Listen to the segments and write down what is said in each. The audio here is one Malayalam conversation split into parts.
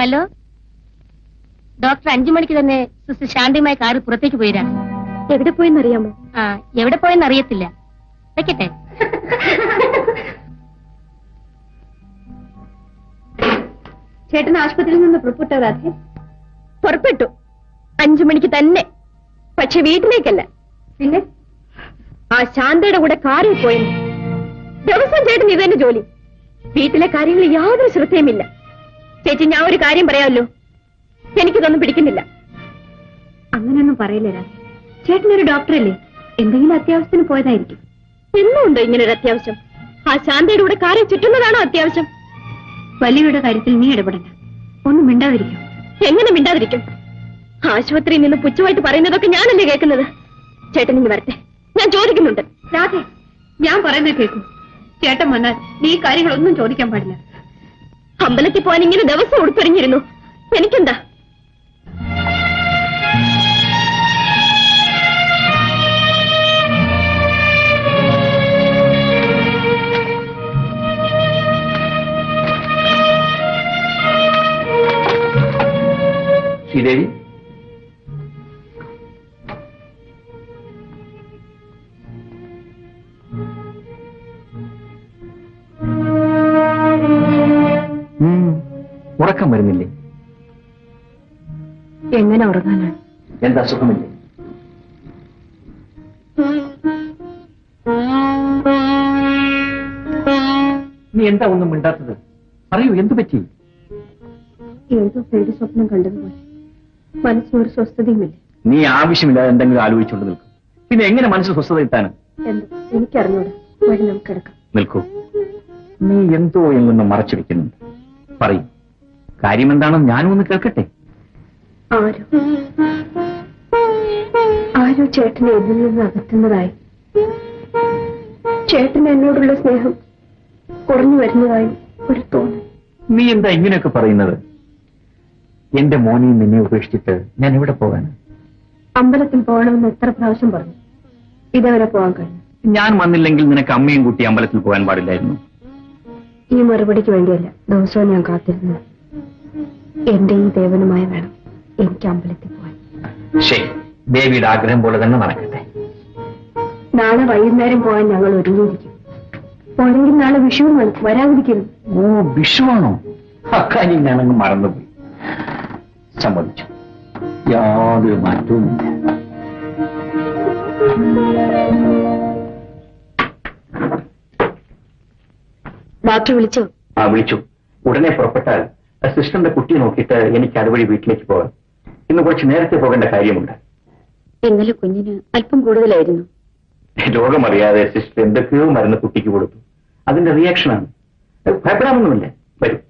ഹലോ, ഡോക്ടർ 5 മണിക്ക് തന്നെ സിസ്റ്റർ ശാന്തയുമായി കാറ് പുറത്തേക്ക് പോയിരാ. എവിടെ പോയെന്നറിയാമോ? എവിടെ പോയെന്ന് അറിയത്തില്ല. വെക്കട്ടെ. ചേട്ടൻ ആശുപത്രിയിൽ നിന്ന് പുറപ്പെട്ടു രാധേ? പുറപ്പെട്ടു 5 മണിക്ക് തന്നെ. പക്ഷെ വീട്ടിലേക്കല്ല. പിന്നെ ആ ശാന്തയുടെ കൂടെ കാറിൽ പോയി. ദിവസം ചേട്ടൻ ഇത് തന്നെ ജോലി. വീട്ടിലെ കാര്യങ്ങൾ യാതൊരു ശ്രദ്ധയുമില്ല. ചേച്ചി, ഞാൻ ഒരു കാര്യം പറയാമല്ലോ, എനിക്കിതൊന്നും പിടിക്കുന്നില്ല. അങ്ങനെയൊന്നും പറയില്ല രാധ. ചേട്ടനൊരു ഡോക്ടറല്ലേ, എന്തെങ്കിലും അത്യാവശ്യത്തിന് പോയതായിരിക്കും. എന്നുണ്ടോ ഇങ്ങനൊരു അത്യാവശ്യം? ആ ശാന്തയുടെ കൂടെ കാറിൽ ചുറ്റുന്നതാണോ അത്യാവശ്യം? വലിയുടെ കാര്യത്തിൽ നീ ഇടപെടണ്ട. ഒന്നും മിണ്ടാതിരിക്കും. എങ്ങനെ മിണ്ടാതിരിക്കും? ആശുപത്രിയിൽ നിന്ന് പുച്ഛമായിട്ട് പറയുന്നതൊക്കെ ഞാനല്ലേ കേൾക്കുന്നത്. ചേട്ടൻ ഇങ്ങ് വരട്ടെ, ഞാൻ ചോദിക്കുന്നുണ്ട്. രാധേ, ഞാൻ പറയുന്നത് കേൾക്കൂ. ചേട്ടൻ വന്നാൽ നീ കാര്യങ്ങളൊന്നും ചോദിക്കാൻ പാടില്ല. അമ്പലത്തിൽ പോകാൻ ഇങ്ങനെ ദിവസം ഉടുത്തൊരിഞ്ഞിരുന്നു. എനിക്കെന്താ? ശ്രീദേവി, ഉറക്കം വരുന്നില്ലേ? എങ്ങനെ ഉറങ്ങാനാണ്? എന്താ സുഖമില്ലേ? നീ എന്താ ഒന്നും മിണ്ടാത്തത്? പറയൂ, എന്തു പറ്റി? ഏതോ പേടി സ്വപ്നം കണ്ടതുപോലെ മനസ്സിനൊരു സ്വസ്ഥതയുമില്ല. നീ ആവശ്യമില്ലാതെ എന്തെങ്കിലും ആലോചിച്ചുകൊണ്ട് നിൽക്കും. പിന്നെ എങ്ങനെ മനസ്സിൽ സ്വസ്ഥത കിട്ടാനും? എന്തോ എനിക്കറിഞ്ഞൂടാ. വഴി നമുക്ക് കിടക്കാം. നിൽക്കൂ, നീ എന്തോ എന്നൊന്നും മറച്ചു വെക്കുന്നുണ്ട്. പറയൂ, കാര്യം എന്താണെന്ന് ഞാനും ഒന്ന് കേൾക്കട്ടെ. ആരോ ചേട്ടനെ ഇതിൽ നിന്ന് അകറ്റുന്നതായി, ചേട്ടന് എന്നോടുള്ള സ്നേഹം കുറഞ്ഞു വരുന്നതായി ഒരു തോന്നൽ. നീ എന്താ ഇങ്ങനെയൊക്കെ പറയുന്നത്? എന്റെ മോനെയും നിന്നെ ഉപേക്ഷിച്ചിട്ട് ഞാൻ എവിടെ പോകാൻ? അമ്പലത്തിൽ പോകണമെന്ന് എത്ര പ്രാവശ്യം പറഞ്ഞു. ഇതേവരെ പോകാൻ കഴിഞ്ഞു. ഞാൻ വന്നില്ലെങ്കിൽ നിനക്ക് അമ്മയും കൂട്ടി അമ്പലത്തിൽ പോകാൻ പാടില്ലായിരുന്നു. ഈ മറുപടിക്ക് വേണ്ടിയല്ല ദിവസവും ഞാൻ കാത്തിരുന്നത്. എന്റെ ഈ ദേവനുമായി വേണം എനിക്ക് അമ്പലത്തിൽ പോകാൻ. ശരി, ദേവിയുടെ ആഗ്രഹം പോലെ തന്നെ നടക്കട്ടെ. നാളെ വൈകുന്നേരം പോകാൻ ഞങ്ങൾ ഒരുങ്ങിയിരിക്കും. പോരെങ്കിൽ നാളെ വിഷുവാണ്, വരാതിരിക്കുന്നു. ഓ, വിഷുവാണോ? അക്കാര്യം ഞാനങ്ങ് മറന്നുപോയി. സമ്മതിച്ചു, യാതൊരു മാറ്റവുമില്ല. ഡോക്ടർ വിളിച്ചോ? വിളിച്ചു. ഉടനെ പുറപ്പെട്ടാൽ സിസ്റ്ററിന്റെ കുട്ടിയെ നോക്കിയിട്ട് എനിക്ക് അതുവഴി വീട്ടിലേക്ക് പോകാം. ഇന്ന് കുറച്ച് നേരത്തെ പോകേണ്ട കാര്യമുണ്ട്. ഇന്നലെ കുഞ്ഞിന് അല്പം കൂടുതലായിരുന്നു. രോഗമറിയാതെ സിസ്റ്റർ എന്തൊക്കെയോ മരുന്ന് കുട്ടിക്ക് കൊടുത്തു. അതിന്റെ റിയാക്ഷനാണ്. ഭയപ്പെടാമൊന്നുമില്ല. വരും.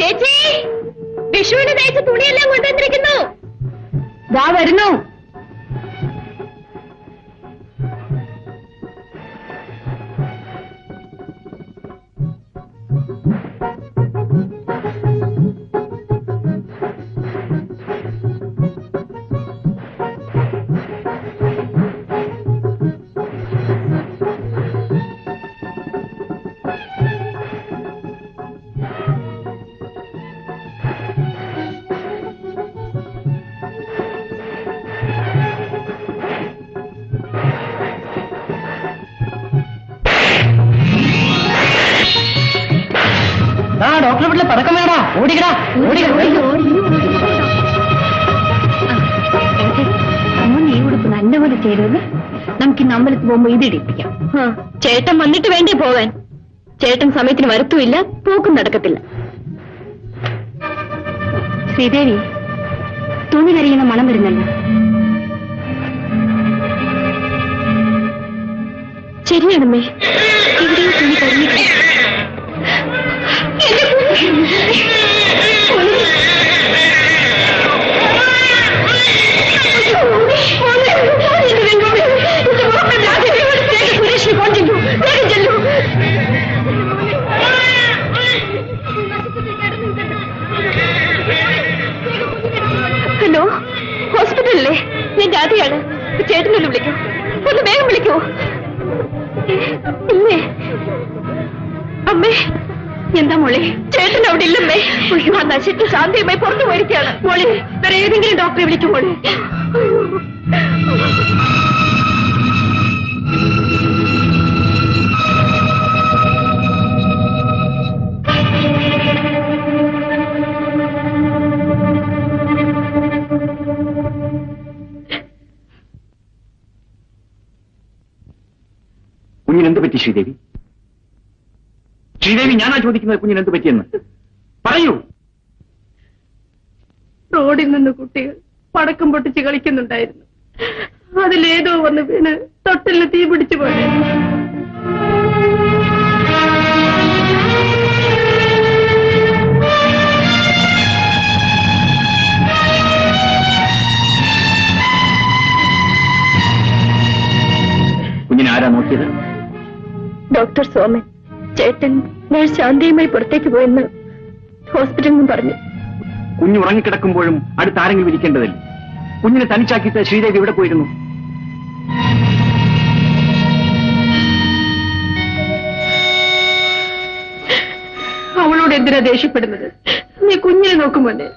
ചേച്ചി, വിഷുവിന് തയ്ച്ച തുണിയെല്ലാം കൊണ്ടുവന്നിരിക്കുന്നു. ദാ വരുന്നു. ഡോക്ടറെ വീട്ടിലെ പതക്കം വേടാ. ഓടിക്കടാ, ഈ ഉടുപ്പ് നല്ലപോലെ ചേരുവല്ലേ? നമുക്ക് ഇന്ന് അമ്പലത്തിൽ പോകുമ്പോ ഇത് ഇടിപ്പിക്കാം. ചേട്ടൻ വന്നിട്ട് വേണ്ടേ പോകാൻ? ചേട്ടൻ സമയത്തിന് വരത്തുമില്ല, പോക്കും നടക്കത്തില്ല. ശ്രീദേവി, തുണി കരിയുന്ന മണം വരുന്നല്ലോ. ശരിയാണമ്മേ, എവിടെയോ തുണി കരിഞ്ഞിട്ടില്ല. ഹലോ, ഹോസ്പിറ്റലല്ലേ? ഞാൻ രാധയാണ്. ചേട്ടനൊന്ന് വിളിക്കൂ, ഒന്ന് വേഗം വിളിക്കൂ. ഇല്ലേ അമ്മേ? എന്താ മോളെ? ചേട്ടൻ അവിടെ ഇല്ലമ്മേ. ആ നശിച്ച് ശാന്തിയുമായി പുറത്തു പോയിരിക്കുകയാണ്. മോളെ വേറെ ഏതെങ്കിലും ഡോക്ടറെ വിളിക്കും മോളെ. കുഞ്ഞിനെന്ത് പറ്റി ശ്രീദേവി? ശ്രീദേവി, ഞാനാ ചോദിക്കുന്നത് കുഞ്ഞിനെന്ത് പറ്റിയെന്ന് പറയൂ. റോഡിൽ നിന്ന് കുട്ടികൾ പടക്കം പൊട്ടിച്ച് കളിക്കുന്നുണ്ടായിരുന്നു. അതിലേതോ വന്ന് വീണ് തൊട്ടിലിന് തീ പിടിച്ചു പോയി. കുഞ്ഞിനെ ആരാ നോക്കിയത്? ഡോക്ടർ സോമൻ. ചേട്ടൻ നേഴ്സ് ശാന്തിയുമായി പുറത്തേക്ക് പോയെന്ന് ഹോസ്പിറ്റലിൽ നിന്നും പറഞ്ഞു. കുഞ്ഞ് ഉറങ്ങിക്കിടക്കുമ്പോഴും അടുത്ത് ആരെങ്കിലും ഇരിക്കേണ്ടതല്ലേ? കുഞ്ഞിനെ തനിച്ചാക്കിയിട്ട് ശ്രീദേവി എവിടെ പോയിരുന്നു? അവളോട് എന്തിനാ ദേഷ്യപ്പെടുന്നത്? നീ കുഞ്ഞിനെ നോക്കുമോനെ?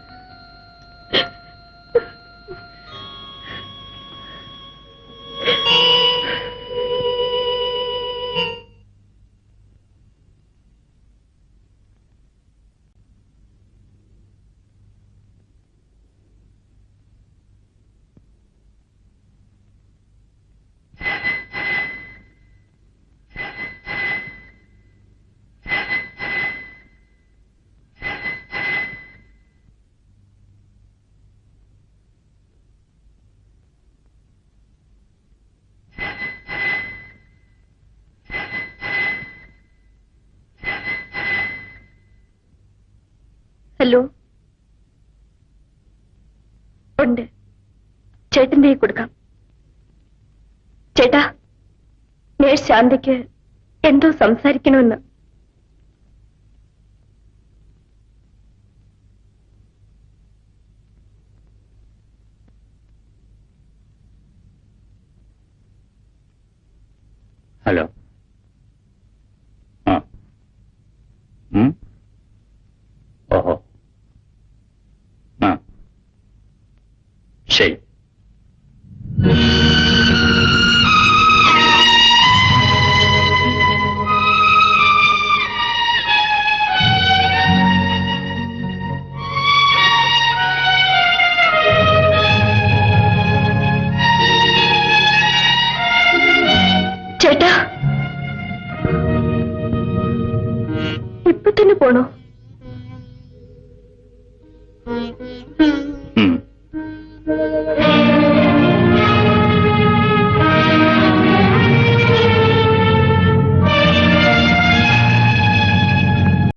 ഹലോ, ഉണ്ട്. ചേട്ടൻ്റെ കയ്യിൽ കൊടുക്കാം. ചേട്ടാ, നേഴ്സ് ശാന്തിക്ക് എന്തോ സംസാരിക്കണമെന്ന്. ഹലോ. ഓഹോ. ശരി. ചേട്ടാ, ഇപ്പൊ തന്നെ പോണോ?